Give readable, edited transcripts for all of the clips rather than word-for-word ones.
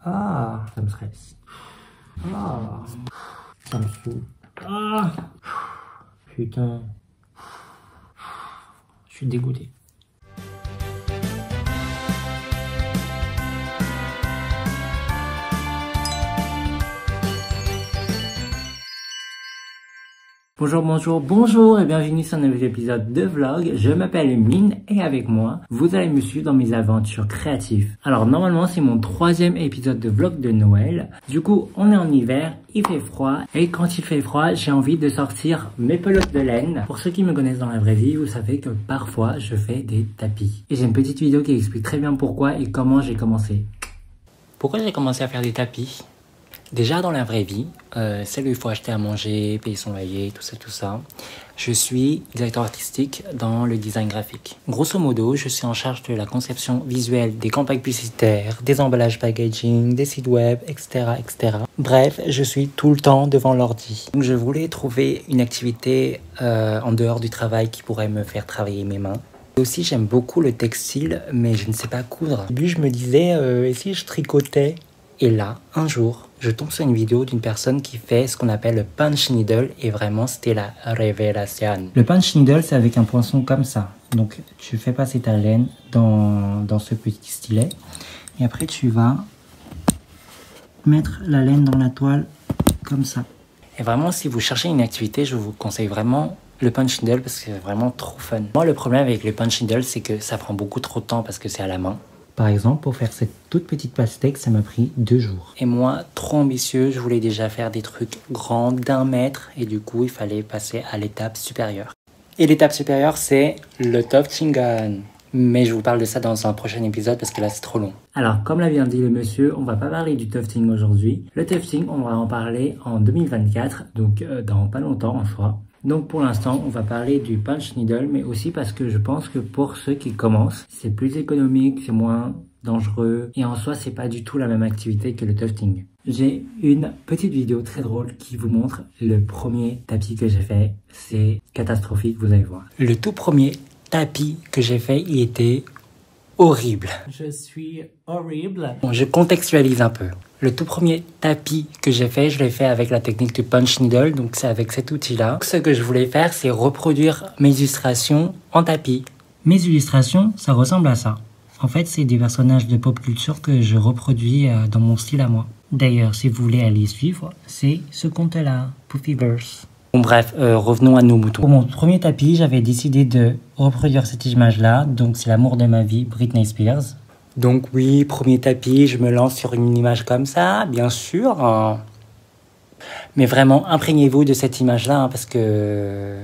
Ah, ça me stresse. Ah, ça me saoule. Ah, putain. Je suis dégoûté. Bonjour et bienvenue sur un nouvel épisode de vlog. Je m'appelle Mine et avec moi, vous allez me suivre dans mes aventures créatives. Alors normalement c'est mon 3e épisode de vlog de Noël. Du coup on est en hiver, il fait froid et quand il fait froid j'ai envie de sortir mes pelotes de laine. Pour ceux qui me connaissent dans la vraie vie, vous savez que parfois je fais des tapis. Et j'ai une petite vidéo qui explique très bien pourquoi et comment j'ai commencé. Pourquoi j'ai commencé à faire des tapis? Déjà dans la vraie vie, celle où il faut acheter à manger, payer son loyer, tout ça, je suis directeur artistique dans le design graphique. Grosso modo, je suis en charge de la conception visuelle des campagnes publicitaires, des emballages packaging, des sites web, etc. Bref, je suis tout le temps devant l'ordi. Donc je voulais trouver une activité en dehors du travail qui pourrait me faire travailler mes mains. Et aussi, j'aime beaucoup le textile, mais je ne sais pas coudre. Au début, je me disais, et si je tricotais? Et là, un jour, je tombe sur une vidéo d'une personne qui fait ce qu'on appelle le punch needle et vraiment c'était la révélation. Le punch needle, c'est avec un poinçon comme ça. Donc tu fais passer ta laine dans ce petit stylet et après tu vas mettre la laine dans la toile comme ça. Et vraiment, si vous cherchez une activité, je vous conseille vraiment le punch needle parce que c'est vraiment trop fun. Moi, le problème avec le punch needle, c'est que ça prend beaucoup trop de temps parce que c'est à la main. Par exemple, pour faire cette toute petite pastèque, ça m'a pris 2 jours. Et moi, trop ambitieux, je voulais déjà faire des trucs grands d'1 mètre et du coup, il fallait passer à l'étape supérieure. Et l'étape supérieure, c'est le tufting gun. Mais je vous parle de ça dans un prochain épisode parce que là, c'est trop long. Alors, comme l'a bien dit le monsieur, on va pas parler du tufting aujourd'hui. Le tufting, on va en parler en 2024, donc dans pas longtemps en soi. Donc pour l'instant, on va parler du punch needle, mais aussi parce que je pense que pour ceux qui commencent, c'est plus économique, c'est moins dangereux, et en soi, c'est pas du tout la même activité que le tufting. J'ai une petite vidéo très drôle qui vous montre le premier tapis que j'ai fait. C'est catastrophique, vous allez voir. Le tout premier tapis que j'ai fait, il était horrible. Je suis horrible. Bon, je contextualise un peu. Le tout premier tapis que j'ai fait, je l'ai fait avec la technique du punch needle, donc c'est avec cet outil-là. Ce que je voulais faire, c'est reproduire mes illustrations en tapis. Mes illustrations, ça ressemble à ça. En fait, c'est des personnages de pop culture que je reproduis dans mon style à moi. D'ailleurs, si vous voulez aller suivre, c'est ce compte-là, Poofyverse. Bon bref, revenons à nos moutons. Pour mon premier tapis, j'avais décidé de reproduire cette image-là, donc c'est l'amour de ma vie, Britney Spears. Donc oui, premier tapis, je me lance sur une image comme ça, bien sûr. Hein. Mais vraiment, imprégnez-vous de cette image-là, hein, parce que...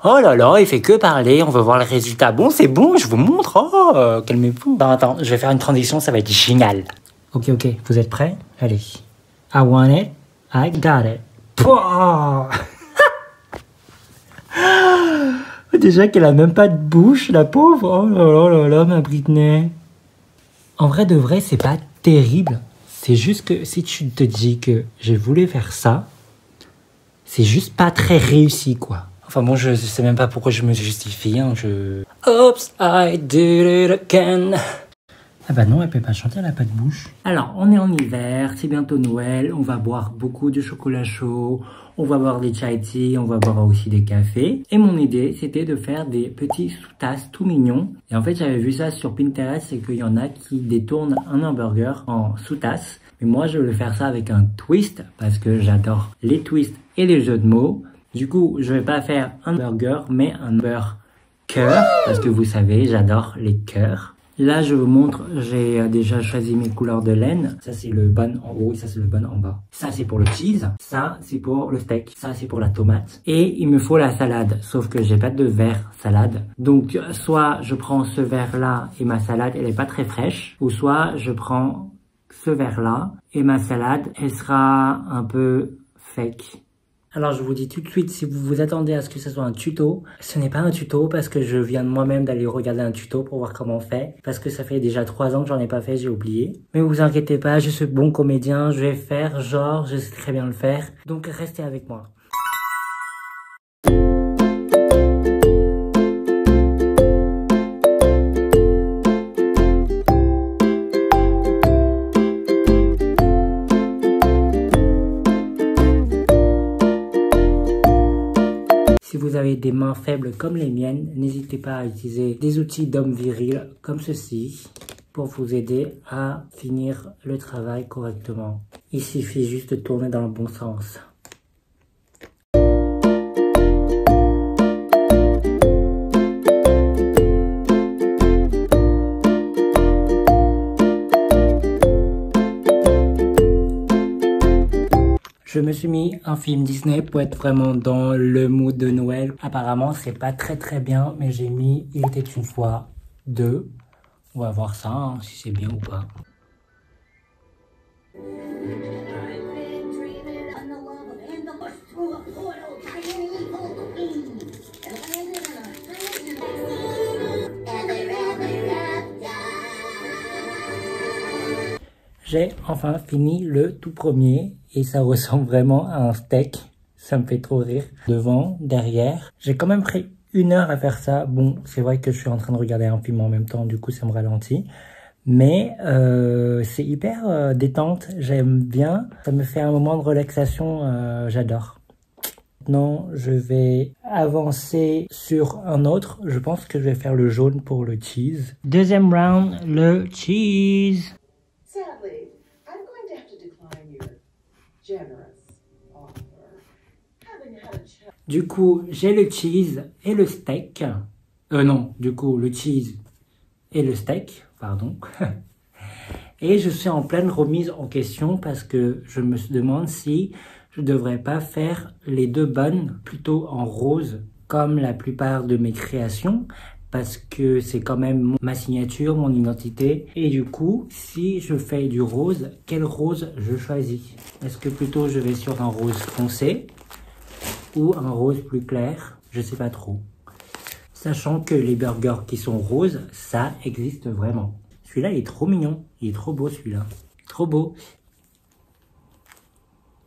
Oh là là, il fait que parler, on veut voir le résultat. Bon, c'est bon, je vous montre. Oh, calmez-vous. Bon, attends, je vais faire une transition, ça va être génial. Ok, vous êtes prêts? Allez. I want it, I got it. Pouah. Déjà qu'elle a même pas de bouche, la pauvre. Oh là là, ma Britney. En vrai de vrai, c'est pas terrible. C'est juste que si tu te dis que je voulais faire ça, c'est juste pas très réussi, quoi. Enfin bon, je sais même pas pourquoi je me justifie. Hein, Oops, I did it again. Ah bah non, elle peut pas chanter, elle a pas de bouche. Alors, on est en hiver, c'est bientôt Noël, on va boire beaucoup de chocolat chaud, on va boire des chai tea, on va boire aussi des cafés. Et mon idée, c'était de faire des petits sous-tasses tout mignons. Et en fait, j'avais vu ça sur Pinterest, c'est qu'il y en a qui détournent un hamburger en sous-tasse. Mais moi, je veux faire ça avec un twist, parce que j'adore les twists et les jeux de mots. Du coup, je vais pas faire un burger, mais un burger, parce que vous savez, j'adore les cœurs. Là, je vous montre, j'ai déjà choisi mes couleurs de laine. Ça, c'est le bun en haut et ça, c'est le bun en bas. Ça, c'est pour le cheese. Ça, c'est pour le steak. Ça, c'est pour la tomate. Et il me faut la salade. Sauf que j'ai pas de verre salade. Donc, soit je prends ce verre-là et ma salade, elle est pas très fraîche. Ou soit je prends ce verre-là et ma salade, elle sera un peu fake. Alors je vous dis tout de suite, si vous vous attendez à ce que ce soit un tuto, ce n'est pas un tuto parce que je viens de moi-même d'aller regarder un tuto pour voir comment on fait. Parce que ça fait déjà 3 ans que j'en ai pas fait, j'ai oublié. Mais vous inquiétez pas, je suis bon comédien, je vais faire genre, je sais très bien le faire. Donc restez avec moi. vous avez des mains faibles comme les miennes, n'hésitez pas à utiliser des outils d'homme viril comme ceci pour vous aider à finir le travail correctement. Il suffit juste de tourner dans le bon sens. Je me suis mis un film Disney pour être vraiment dans le mood de Noël. Apparemment, c'est pas très bien, mais j'ai mis Il était une fois 2. On va voir ça, hein, si c'est bien ou pas. J'ai enfin fini le tout premier et ça ressemble vraiment à un steak. Ça me fait trop rire. Devant, derrière. J'ai quand même pris 1 heure à faire ça. Bon, c'est vrai que je suis en train de regarder un film en même temps, du coup ça me ralentit. Mais c'est hyper détente, j'aime bien. Ça me fait un moment de relaxation, j'adore. Maintenant, je vais avancer sur un autre. Je pense que je vais faire le jaune pour le cheese. Deuxième round, le cheese. Sadly, I'm going to have to decline your generous offer. Having had a chat. Du coup, j'ai le cheese et le steak. Non, du coup, le cheese et le steak, pardon. Et je suis en pleine remise en question parce que je me demande si je devrais pas faire les 2 buns plutôt en rose comme la plupart de mes créations parce que c'est quand même ma signature, mon identité. Et du coup, si je fais du rose, quel rose je choisis? Est-ce que plutôt je vais sur un rose foncé ou un rose plus clair? Je sais pas trop. Sachant que les burgers qui sont roses, ça existe vraiment. Celui-là, il est trop mignon. Il est trop beau, celui-là. Trop beau.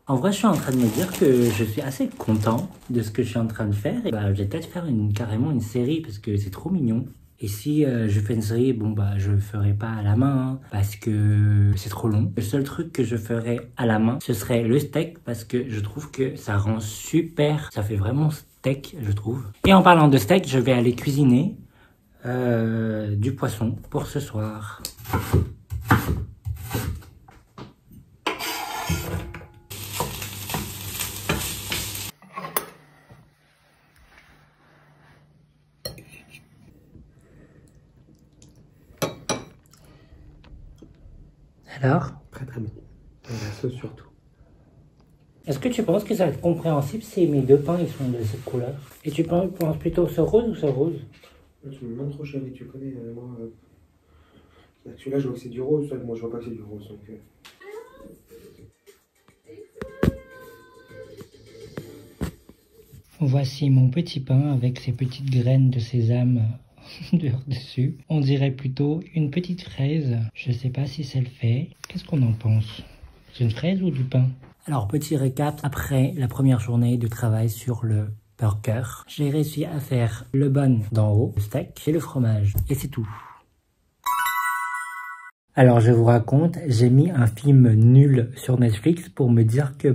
En vrai, je suis en train de me dire que je suis assez content de ce que je suis en train de faire. Et bah, je vais peut-être faire carrément une série parce que c'est trop mignon. Et si je fais une série, bon bah je ferai pas à la main hein, parce que c'est trop long. Le seul truc que je ferai à la main, ce serait le steak parce que je trouve que ça rend super. Ça fait vraiment steak, je trouve. Et en parlant de steak, je vais aller cuisiner du poisson pour ce soir. Alors? Très bien. Et la sauce surtout. Est-ce que tu penses que ça va être compréhensible si mes 2 pains ils sont de cette couleur? Et tu penses plutôt ce rose ou ce rose? Là, tu me demandes trop chérie, tu connais, moi... Celui-là, je vois que c'est du rose, moi je vois pas que c'est du rose, donc... Voici mon petit pain avec ses petites graines de sésame dessus. On dirait plutôt une petite fraise. Je sais pas si ça le fait. Qu'est-ce qu'on en pense? C'est une fraise ou du pain? Alors, petit récap. Après la première journée de travail sur le burger, j'ai réussi à faire le bun d'en haut, le steak et le fromage. Et c'est tout. Alors je vous raconte, j'ai mis un film nul sur Netflix pour me dire que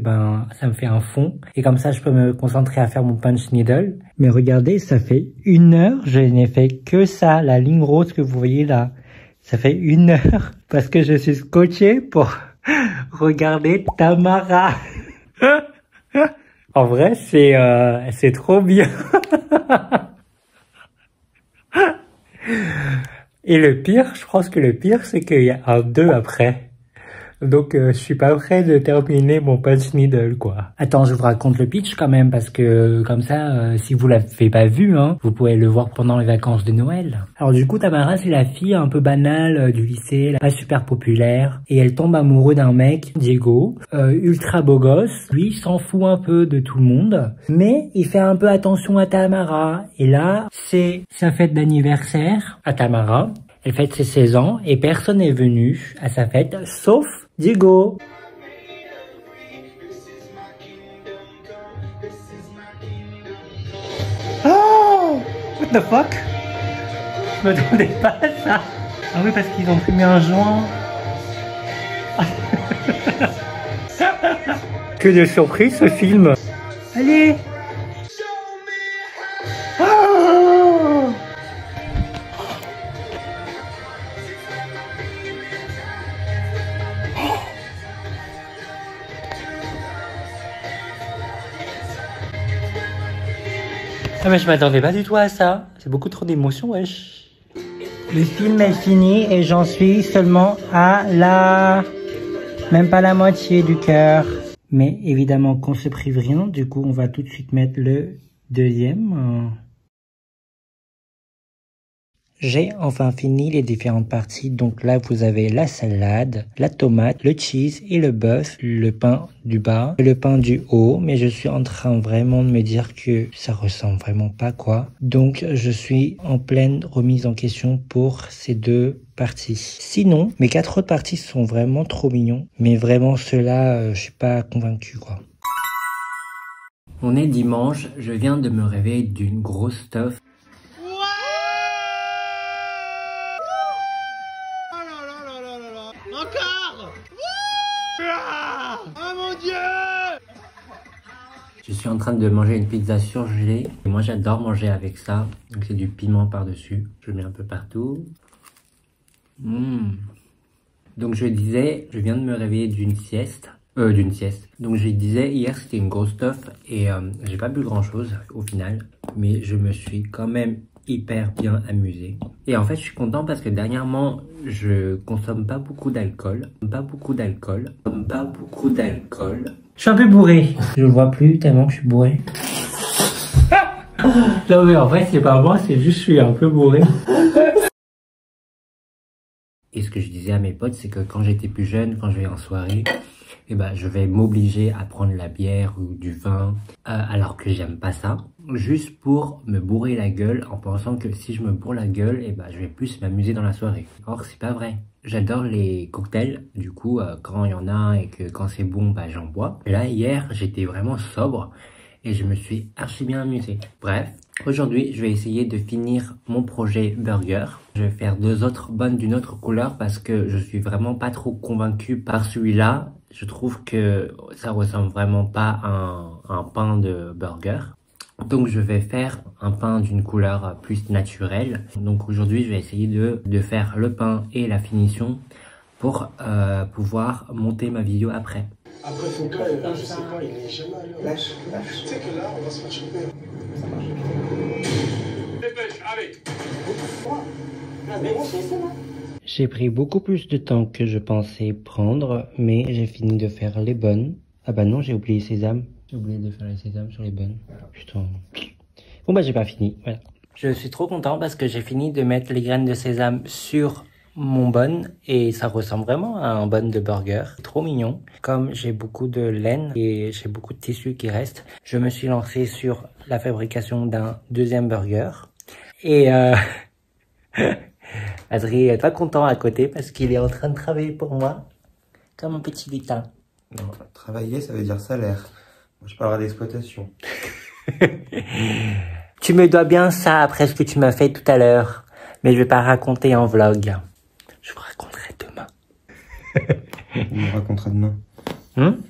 ça me fait un fond et comme ça je peux me concentrer à faire mon punch needle. Mais regardez, ça fait 1 heure, je n'ai fait que ça, la ligne rose que vous voyez là. Ça fait 1 heure parce que je suis scotché pour regarder Tamara. En vrai, c'est trop bien. Et le pire, je pense que le pire, c'est qu'il y a un 2 après. Donc, je suis pas prêt de terminer mon punch needle, quoi. Attends, je vous raconte le pitch quand même, parce que comme ça, si vous l'avez pas vu, hein, vous pouvez le voir pendant les vacances de Noël. Alors du coup, Tamara, c'est la fille un peu banale du lycée, pas super populaire, et elle tombe amoureuse d'un mec, Diego, ultra beau gosse. Lui, il s'en fout un peu de tout le monde, mais il fait un peu attention à Tamara. Et là, c'est sa fête d'anniversaire à Tamara. Elle fête ses 16 ans et personne n'est venu à sa fête, sauf Diego. Oh! What the fuck? Je m'attendais pas à ça. Ah oui, parce qu'ils ont fumé un joint. Que de surprise ce film. Allez! Ah mais je m'attendais pas du tout à ça. C'est beaucoup trop d'émotions, wesh. Le film est fini et j'en suis seulement à même pas la moitié du cœur. Mais évidemment qu'on se prive rien, du coup on va tout de suite mettre le deuxième. J'ai enfin fini les différentes parties, donc là vous avez la salade, la tomate, le cheese et le bœuf, le pain du bas et le pain du haut, mais je suis en train vraiment de me dire que ça ressemble vraiment pas quoi. Donc je suis en pleine remise en question pour ces deux parties. Sinon, mes 4 autres parties sont vraiment trop mignons, mais vraiment ceux-là, je suis pas convaincu quoi. On est dimanche, je viens de me réveiller d'une grosse stuff. Encore! Oh mon Dieu! Je suis en train de manger une pizza surgelée. Et moi j'adore manger avec ça. Donc c'est du piment par-dessus. Je le mets un peu partout. Donc je disais, je viens de me réveiller d'une sieste. Donc je disais, hier c'était une grosse stuff. Et j'ai pas bu grand chose au final. Mais je me suis quand même hyper bien amusé. Et en fait je suis content parce que dernièrement je consomme pas beaucoup d'alcool. Je suis un peu bourré. Je le vois plus tellement que je suis bourré. Non mais en fait c'est pas moi, c'est juste je suis un peu bourré. Et ce que je disais à mes potes, c'est que quand j'étais plus jeune, quand je vais en soirée, eh ben, je vais m'obliger à prendre la bière ou du vin, alors que j'aime pas ça, juste pour me bourrer la gueule en pensant que si je me bourre la gueule, eh ben, je vais plus m'amuser dans la soirée. Or, c'est pas vrai. J'adore les cocktails, du coup, quand il y en a et que quand c'est bon, bah, j'en bois. Et là, hier, j'étais vraiment sobre et je me suis archi bien amusé. Bref, aujourd'hui, je vais essayer de finir mon projet burger. Je vais faire 2 autres bonnes d'une autre couleur parce que je suis vraiment pas trop convaincu par celui-là. Je trouve que ça ressemble vraiment pas à un pain de burger. Donc je vais faire un pain d'une couleur plus naturelle. Donc aujourd'hui je vais essayer de faire le pain et la finition pour pouvoir monter ma vidéo après. Après, son cas, je sais pas, il est jamais à l'heure. Lâche. Tu sais que là, on va se faire choper. Ça marche. Dépêche, allez! J'ai pris beaucoup plus de temps que je pensais prendre, mais j'ai fini de faire les bonnes. Ah bah non, j'ai oublié sésame. J'ai oublié de faire les sésames sur les bonnes. Putain. Bon bah j'ai pas fini, voilà. Je suis trop content parce que j'ai fini de mettre les graines de sésame sur mon bun et ça ressemble vraiment à un bun de burger. Trop mignon. Comme j'ai beaucoup de laine et j'ai beaucoup de tissu qui reste, je me suis lancé sur la fabrication d'un deuxième burger. Et Adrien est pas content à côté parce qu'il est en train de travailler pour moi comme un petit lutin. Non, travailler, ça veut dire salaire. Moi, je parlerai d'exploitation. Tu me dois bien ça après ce que tu m'as fait tout à l'heure. Mais je vais pas raconter en vlog. Je vous raconterai demain. Il vous racontera demain.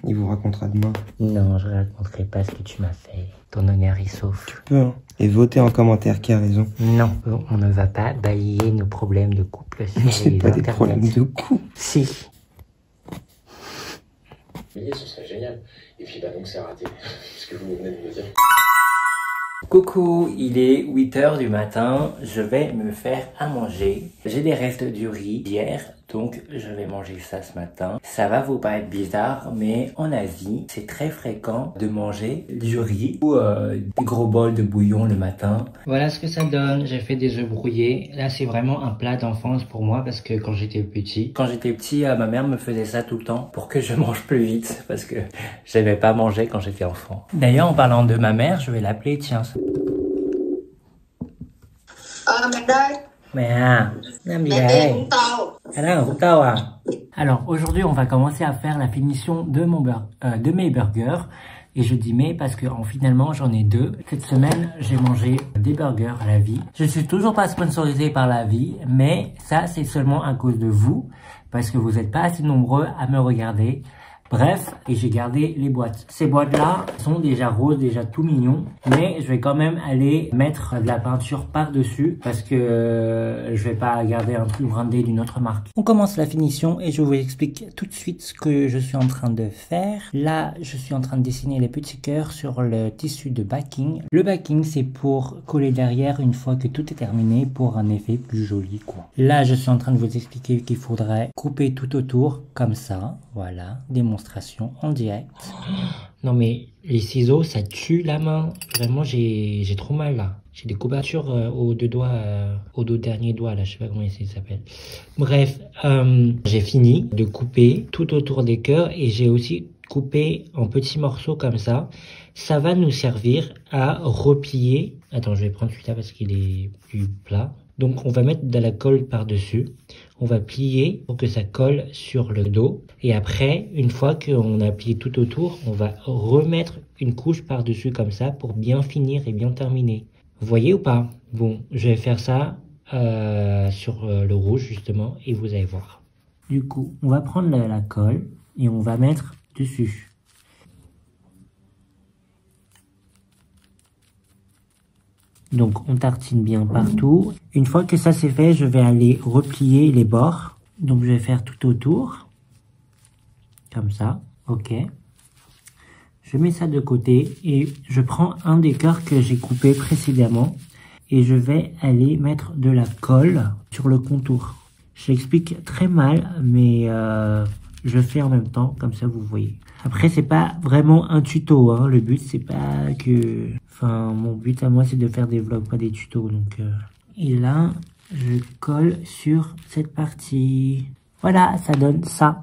Il vous racontera demain. Non, je raconterai pas ce que tu m'as fait. Ton honneur est sauf. Tu peux, hein. Et votez en commentaire qui a raison. Non, on ne va pas balayer nos problèmes de couple sur C'est les pas des internets. problèmes de couple. Si. Ce serait génial. Et puis bah donc c'est raté, ce que vous venez de me dire. Coucou, il est 8h du matin, je vais me faire à manger. J'ai des restes du riz d'hier, donc je vais manger ça ce matin. Ça va vous paraître bizarre, mais en Asie, c'est très fréquent de manger du riz ou des gros bols de bouillon le matin. Voilà ce que ça donne, j'ai fait des œufs brouillés. Là, c'est vraiment un plat d'enfance pour moi parce que quand j'étais petit, ma mère me faisait ça tout le temps pour que je mange plus vite parce que j'aimais pas manger quand j'étais enfant. D'ailleurs, en parlant de ma mère, je vais l'appeler, tiens. Alors aujourd'hui on va commencer à faire la finition de mes burgers. Et je dis mais parce que finalement j'en ai 2. Cette semaine j'ai mangé des burgers à La Vie. Je suis toujours pas sponsorisé par La Vie, mais ça c'est seulement à cause de vous. Parce que vous n'êtes pas assez nombreux à me regarder. Bref, et j'ai gardé les boîtes. Ces boîtes-là sont déjà roses, déjà tout mignons, mais je vais quand même aller mettre de la peinture par-dessus parce que je vais pas garder un truc brandé d'une autre marque. On commence la finition et je vous explique tout de suite ce que je suis en train de faire. Là, je suis en train de dessiner les petits cœurs sur le tissu de backing. Le backing, c'est pour coller derrière une fois que tout est terminé pour un effet plus joli, quoi. Là, je suis en train de vous expliquer qu'il faudrait couper tout autour comme ça. Voilà, démonstration en direct. Non mais les ciseaux, ça tue la main. Vraiment, j'ai trop mal là. J'ai des couvertures aux deux doigts, aux deux derniers doigts là, je sais pas comment ça s'appelle. Bref, j'ai fini de couper tout autour des cœurs et j'ai aussi coupé en petits morceaux comme ça. Ça va nous servir à replier. Attends, je vais prendre celui-là parce qu'il est plus plat. Donc on va mettre de la colle par-dessus, on va plier pour que ça colle sur le dos et après, une fois qu'on a plié tout autour, on va remettre une couche par-dessus comme ça pour bien finir et bien terminer. Vous voyez ou pas? Bon, je vais faire ça sur le rouge justement et vous allez voir. Du coup, on va prendre la colle et on va mettre dessus. Donc on tartine bien partout. Une fois que ça c'est fait, je vais aller replier les bords. Donc je vais faire tout autour. Comme ça, ok. Je mets ça de côté et je prends un des cœurs que j'ai coupé précédemment. Et je vais aller mettre de la colle sur le contour. Je l'explique très mal, mais je fais en même temps, comme ça vous voyez. Après, c'est pas vraiment un tuto, hein. Le but, c'est pas que... Enfin, mon but à moi, c'est de faire des vlogs, pas des tutos. Donc, et là, je colle sur cette partie. Voilà, ça donne ça.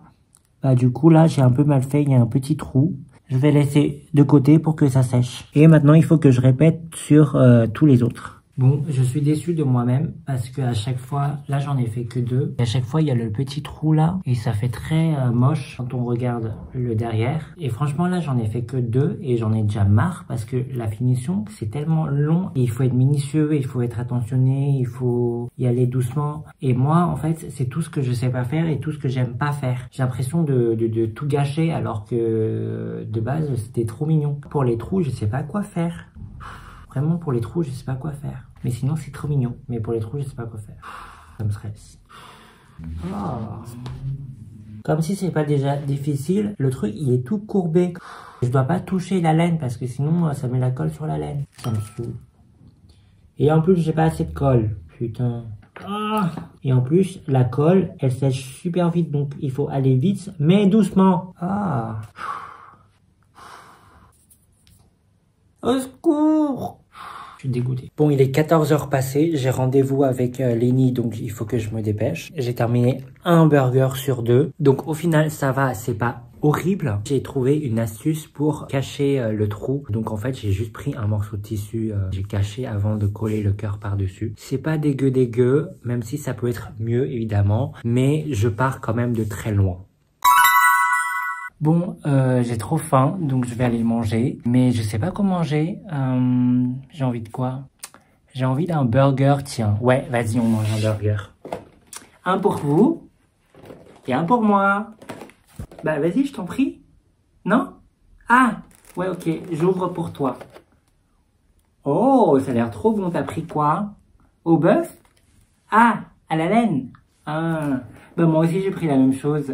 Bah, du coup, là, j'ai un peu mal fait. Il y a un petit trou. Je vais laisser de côté pour que ça sèche. Et maintenant, il faut que je répète sur tous les autres. Bon, je suis déçu de moi-même parce que à chaque fois, là j'en ai fait que 2. Et à chaque fois, il y a le petit trou là et ça fait très moche quand on regarde le derrière. Et franchement, là j'en ai fait que 2 et j'en ai déjà marre parce que la finition, c'est tellement long. Et il faut être minutieux, il faut être attentionné, il faut y aller doucement. Et moi, en fait, c'est tout ce que je sais pas faire et tout ce que j'aime pas faire. J'ai l'impression de tout gâcher alors que de base, c'était trop mignon. Pour les trous, je sais pas quoi faire. Vraiment, pour les trous, je sais pas quoi faire. Mais sinon, c'est trop mignon. Mais pour les trous, je sais pas quoi faire. Ça me stresse. Oh. Comme si c'est pas déjà difficile, le truc, il est tout courbé. Je dois pas toucher la laine parce que sinon, ça met la colle sur la laine. Ça me saoule. Et en plus, j'ai pas assez de colle. Putain. Oh. Et en plus, la colle, elle sèche super vite. Donc, il faut aller vite, mais doucement. Ah. Au secours! Je suis dégoûté. Bon, il est 14h passé, j'ai rendez-vous avec Lenny, donc il faut que je me dépêche. J'ai terminé un burger sur 2. Donc au final, ça va, c'est pas horrible. J'ai trouvé une astuce pour cacher le trou. Donc en fait, j'ai juste pris un morceau de tissu, j'ai caché avant de coller le cœur par-dessus. C'est pas dégueu, même si ça peut être mieux évidemment, mais je pars quand même de très loin. Bon, j'ai trop faim, donc je vais aller manger. Mais je sais pas quoi manger. J'ai envie de quoi? J'ai envie d'un burger, tiens. Ouais, vas-y, on mange un burger. Un pour vous et un pour moi. Bah, vas-y, je t'en prie. Non? Ah, ouais, ok, j'ouvre pour toi. Oh, ça a l'air trop bon. T'as pris quoi? Au bœuf? Ah, à la laine. Ah, bah moi aussi j'ai pris la même chose.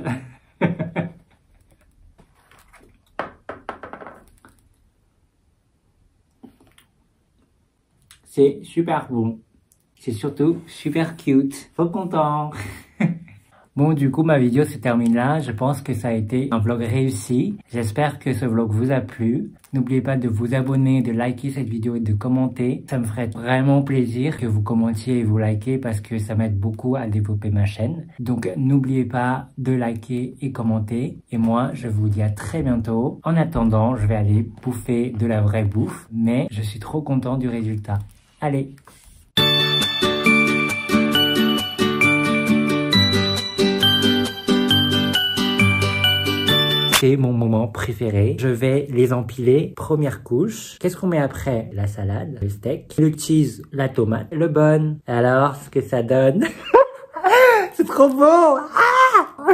C'est super bon. C'est surtout super cute. Trop content. Bon, du coup, ma vidéo se termine là. Je pense que ça a été un vlog réussi. J'espère que ce vlog vous a plu. N'oubliez pas de vous abonner, de liker cette vidéo et de commenter. Ça me ferait vraiment plaisir que vous commentiez et vous likez parce que ça m'aide beaucoup à développer ma chaîne. Donc, n'oubliez pas de liker et commenter. Et moi, je vous dis à très bientôt. En attendant, je vais aller bouffer de la vraie bouffe. Mais je suis trop content du résultat. Allez! C'est mon moment préféré. Je vais les empiler. Première couche. Qu'est-ce qu'on met après? La salade, le steak, le cheese, la tomate, le bun. Alors, ce que ça donne. C'est trop beau! Ah!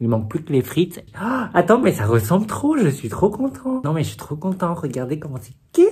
Il manque plus que les frites. Oh, attends, mais ça ressemble trop, je suis trop content. Non, mais je suis trop content, regardez comment c'est cute.